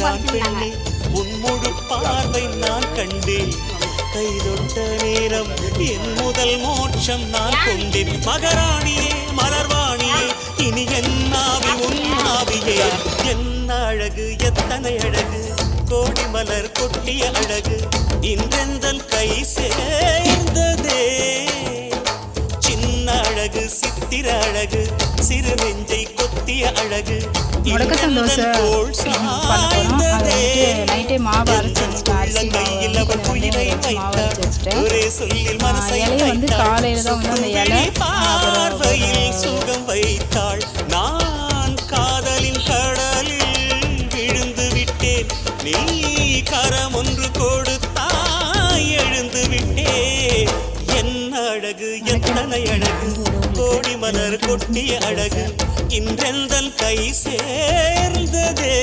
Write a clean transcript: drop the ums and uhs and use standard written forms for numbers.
நீதான் பெண்ணே உன் முழு பார்வை நான் கண்டேன் கைதொட்ட நேரம் என் முதல் மோட்சம் நான் கொண்டேன் மகராணியே மலர்வாணியே இனி என்னாவி உன்னாவியே என்ன அழகு எத்தனை அழகு கோடி மலர் கொட்டிய அழகு இன்றெந்தன் கை சேர்ந்ததே சின்ன அழகு சித்திர அழகு சிறு நெஞ்சை கொத்திய அழகு முடக்கத்தான் தோசை பண்ண போகிறோம். அதை வந்துட்டு நைட்டே மாவு அரைச்சி வச்சுட்டேன். அரிசி மாவு கொஞ்சம் வெந்தயம் வச்சு மாவு அரைச்சி வச்சுட்டேன். இலையை வந்து காலையில் தான் வந்து அந்த இலை பார்வையில் சுகம் வைத்தாள் நான் காதலின் கடலில் விழுந்து விட்டேன் நீ கரம் ஒன்று கொடுத்தாய் எழுந்து விட்டேன் என்ன அழகு எத்தனை அழகு கோடி மலர் கொட்டிய அழகு இன்றெந்தன் கை சேர்ந்ததே.